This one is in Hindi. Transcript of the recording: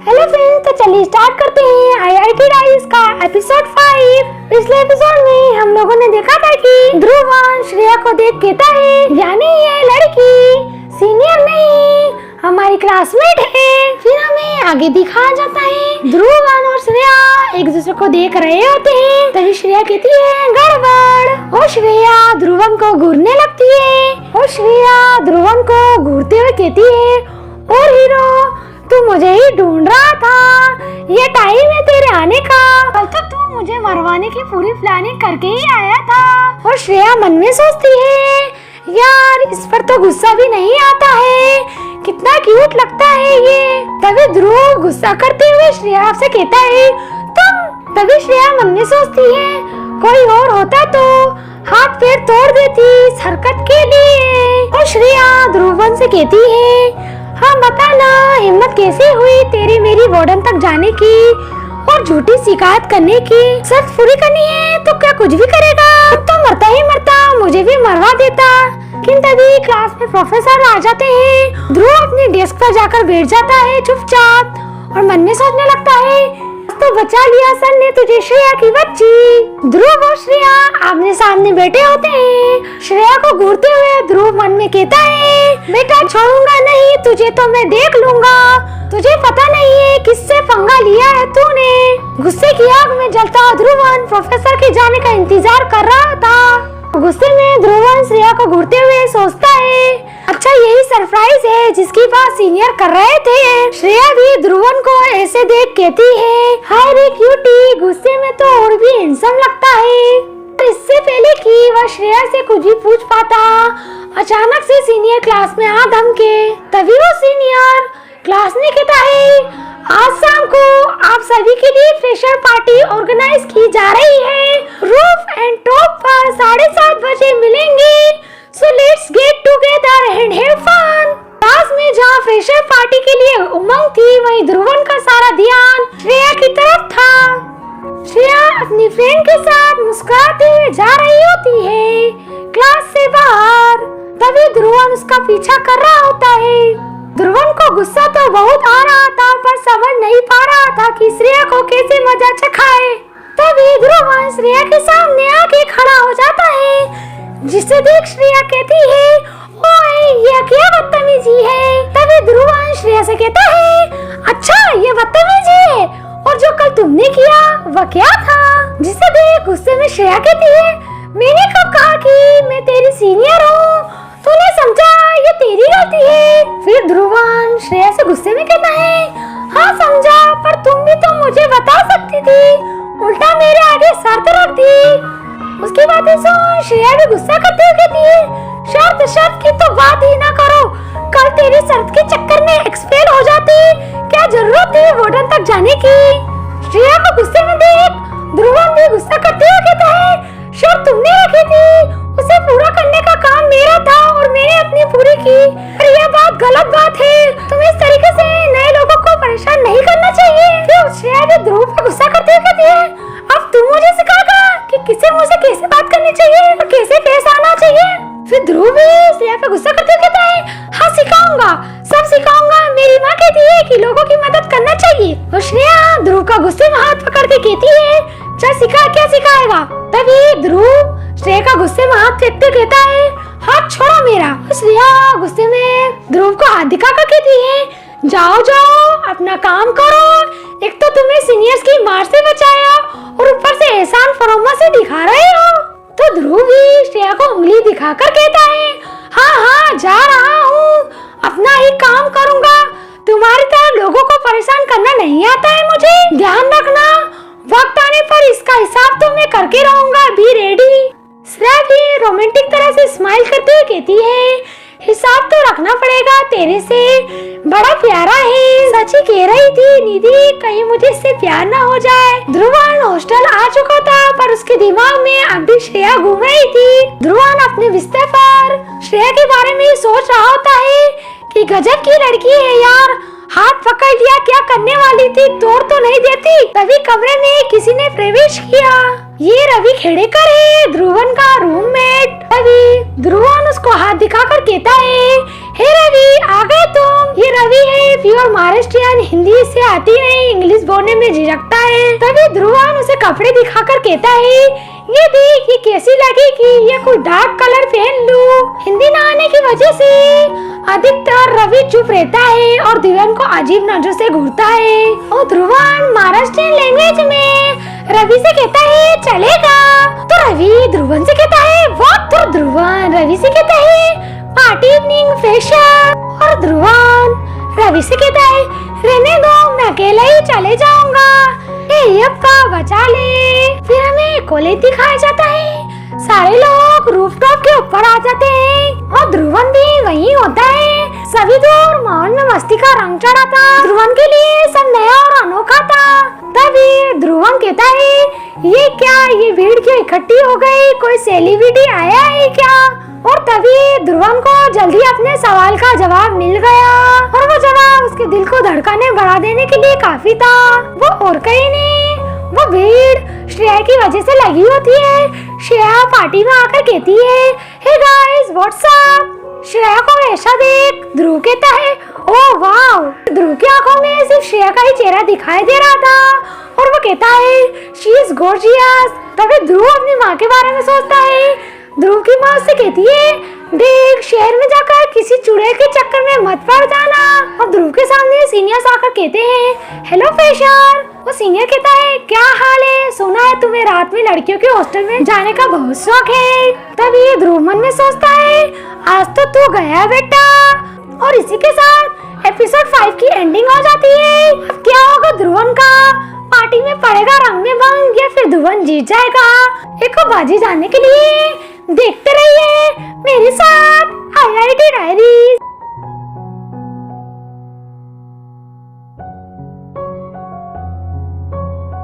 हेलो फ्रेंड्स, तो चलिए स्टार्ट करते हैं आईआईटी डाइस का एपिसोड 5। पिछले एपिसोड में हम लोगों ने देखा था कि ध्रुवन श्रेया को देख कहता है, यानी ये लड़की सीनियर नहीं हमारी क्लासमेट है। फिर हमें आगे दिखाया जाता है ध्रुवन और श्रेया एक दूसरे को देख रहे होते हैं। तभी श्रेया कहती है गड़बड़। और श्रेया ध्रुवन को घूरने लगती है और श्रेया ध्रुवन को घूरते हुए कहती है, और हीरो तू मुझे ही ढूंढ रहा था, ये टाइम है तेरे आने का। कल तक तू मुझे मरवाने की पूरी प्लानिंग करके ही आया था। और श्रेया मन में सोचती है, यार इस पर तो गुस्सा भी नहीं आता है, कितना क्यूट लगता है ये। तभी ध्रुव गुस्सा करते हुए श्रेया से कहता है तुम। तभी श्रेया मन में सोचती है, कोई और होता तो हाथ पैर तोड़ देती इस हरकत के लिए। और श्रेया ध्रुवन से कहती है, हाँ बता ना हिम्मत कैसे हुई तेरी मेरी वार्डन तक जाने की और झूठी शिकायत करने की। शर्त पूरी करनी है तो क्या कुछ भी करेगा, तो मरता ही मरता मुझे भी मरवा देता। लेकिन तभी क्लास में प्रोफेसर आ जाते हैं। ध्रुव अपनी डेस्क पर जाकर बैठ जाता है चुपचाप और मन में सोचने लगता है, तो बचा लिया सर ने तुझे श्रेया की बच्ची। ध्रुव और श्रेया आमने सामने बैठे होते हैं। श्रेया को घूरते हुए ध्रुव मन में कहता है, बेटा छोड़ूंगा नहीं तुझे तो मैं देख लूंगा, तुझे पता नहीं है किससे पंगा लिया है तूने। गुस्से की आग में जलता ध्रुवन प्रोफेसर के जाने का इंतजार कर रहा था। गुस्से में ध्रुवन श्रेया को घूरते हुए सोचता है, अच्छा यही सरप्राइज है जिसकी बात सीनियर कर रहे थे। श्रेया भी ध्रुवन को ऐसे देख कहती है, हाय रे क्यूटी, गुस्से में तो और भी हैंडसम लगता है। इससे पहले कि वह श्रेया से कुछ भी पूछ पाता, अचानक से सीनियर क्लास में आ धमके। तभी वो सीनियर क्लास में कहता है, आज शाम को आप सभी के लिए फ्रेशर पार्टी ऑर्गेनाइज की जा रही है। रूफ एंड टॉप पर 7:30 बजे मिलेंगे। So let's get together and have fun. Class में जहाँ फ्रेशर पार्टी के लिए उमंग थी, वहीं ध्रुवन का सारा ध्यान श्रेया की तरफ था। श्रेया अपनी फ्रेंड के साथ मुस्कुराते हुए जा रही होती है क्लास से बाहर। तभी ध्रुवन उसका पीछा कर रहा होता है। ध्रुवन को गुस्सा तो बहुत आ रहा था, पर समझ नहीं पा रहा था कि श्रेया को कैसे मजा चखाए। तभी ध्रुवन श्रेया के सामने आके खड़ा हो जाता है, जिसे देख श्रेया कहती है, ओए ये क्या बदतमीजी है। तभी ध्रुवन श्रेया से कहता है, अच्छा ये बदतमीजी है, और जो कल तुमने किया वह क्या था। जिसे देख गुस्से में श्रेया कहती है, मैंने कब कहा कि मैं तेरी सीनियर हूँ, तूने समझा ये तेरी गलती है। फिर ध्रुवन श्रेया से गुस्से में कहता है, हाँ समझा, पर तुम भी तो मुझे बता सकती थी, उल्टा मेरे आगे शर्त रख दी। उसकी बातें सुन श्रेया भी गुस्सा करते हुए कहती है, शर्त की तो बात ही ना करो, कल तेरी शर्त के चक्कर में एक्सपेल हो जाती, क्या जरूरत थी वार्डन तक जाने की। श्रेया को गुस्से में देख ध्रुवन भी गुस्सा करते हुए कहता है, शर्त तुमने रखी थी, उसे पूरा करने का काम मेरा था और मैंने अपनी पूरी की। पर यह बात गलत बात है, तुम इस तरीके से नए लोगों को परेशान नहीं करना चाहिए। फिर श्रेया भी ध्रुव पर गुस्सा करते हुए कहती है, अब तुम मुझे सिखाएगा कि किसे मुझसे कैसे बात करनी चाहिए और कैसे पेश आना चाहिए। फिर ध्रुव भी श्रेया पे गुस्सा करते हुए कहता है, हाँ सिखाऊंगा, सब सिखाऊंगा, मेरी माँ कहती है कि लोगों की मदद करना चाहिए। और श्रेया ध्रुव का गुस्से में हाथ पकड़ के कहती है, चल सिखा, क्या सिखाएगा। तभी ध्रुव श्रेया का गुस्से में हाथ फेंकते कहता है, हाथ छोड़ो मेरा। श्रेया गुस्से में ध्रुव को हाथ दिखाकर कहती है, जाओ जाओ अपना काम करो, एक तो तुम्हें सीनियर्स की मार से बचाया और ऊपर से एहसान फरोमत दिखा रहे हो। तो ध्रुव भी श्रेया को उंगली दिखाकर कहता है, हाँ जा रहा हूँ, अपना ही काम करूँगा, तुम्हारी तरह लोगों को परेशान करना नहीं आता है मुझे। ध्यान रखना, वक्त आने पर इसका हिसाब तो मैं करके रहूंगा, बी रेडी। श्रेया भी रोमांटिक तरह से स्माइल करते हुए कहती है, हिसाब तो रखना पड़ेगा, तेरे से बड़ा प्यारा है। सच ही कह रही थी निधि, कहीं मुझे इससे प्यार ना हो जाए। ध्रुवन हॉस्टल आ चुका था, पर उसके दिमाग में अब भी श्रेया घूम रही थी। ध्रुवन अपने बिस्तर पर श्रेया के बारे में सोच रहा होता है कि गजब की लड़की है यार, हाथ पकड़ लिया, क्या करने वाली थी, तोड़ तो नहीं देती। तभी कमरे में किसी ने प्रवेश किया। ये रवि खेड़ेकर है, ध्रुवन का रूममेट। तभी ध्रुवन उसको हाथ दिखाकर कहता है, हे रवि, आ गए तुम। ये रवि है, प्योर महाराष्ट्रियन, हिंदी से आती नहीं, इंग्लिश बोलने में झिझकता है। तभी ध्रुवन उसे कपड़े दिखाकर कहता है, ये देख, ये कैसी लगेगी, ये कोई डार्क कलर पहन लूं। हिंदी न आने की वजह से अधिकतर रवि चुप रहता है और ध्रुवन को अजीब नजर से घूरता है। और ध्रुवन महाराष्ट्रियन लैंग्वेज में रवि से कहता है, चलेगा। तो रवि ध्रुवन से कहता है, व्हाट। तो ध्रुवन रवि से कहता है, पार्टी इवनिंग फैशन। और ध्रुवन रवि से कहता है, रहने दो, मैं अकेला ही चले जाऊंगा, का बचा ले। फिर हमें कॉलेज दिखाया जाता है, सारे लोग रूफटॉप के ऊपर आ जाते हैं और ध्रुवन भी वहीं होता है। सभी दूर माहौल में मस्ती का रंग चढ़ा था। ध्रुवन के लिए सब नया और अनोखा था। तभी ध्रुवन कहता है, ये क्या, ये भीड़ क्यों इकट्ठी हो गई, कोई सेलिब्रिटी आया है क्या। और तभी ध्रुवन को जल्दी अपने सवाल का जवाब मिल गया और वो जवाब उसके दिल को धड़कने बढ़ा देने के लिए काफी था। वो और कहीं नहीं, वो भीड़ श्रेया की वजह से लगी होती है। श्रेया पार्टी में आकर कहती है, hey guys what's up. Shreya को ऐसा देख ध्रुव कहता है, ओह वाव। ध्रुव की आंखों में सिर्फ श्रेया का ही चेहरा दिखाई दे रहा था और वो कहता है, शी इज गॉर्जियस। तभी ध्रुव अपनी माँ के बारे में सोचता है। ध्रुव की माँ से कहती है, देख, शहर में जाकर किसी चुड़ैल के चक्कर में मत पड़ जाना। और ध्रुव के सामने सीनियर्स आकर कहते हैं, हेलो फ्रेशर। वो सीनियर कहता है, क्या हाल है, सुना है तुम्हें रात में लड़कियों के हॉस्टल में जाने का बहुत शौक है। तभी ध्रुव मन में सोचता है, आज तो तू गया बेटा। और इसी के साथ एपिसोड 5 की एंडिंग हो जाती है। अब क्या होगा ध्रुवन का, पार्टी में पड़ेगा रंग में भंग या फिर ध्रुवन जीत जाएगा। एक को बाजी जानने के लिए देखते रहिए मेरे साथ IIT डायरीज।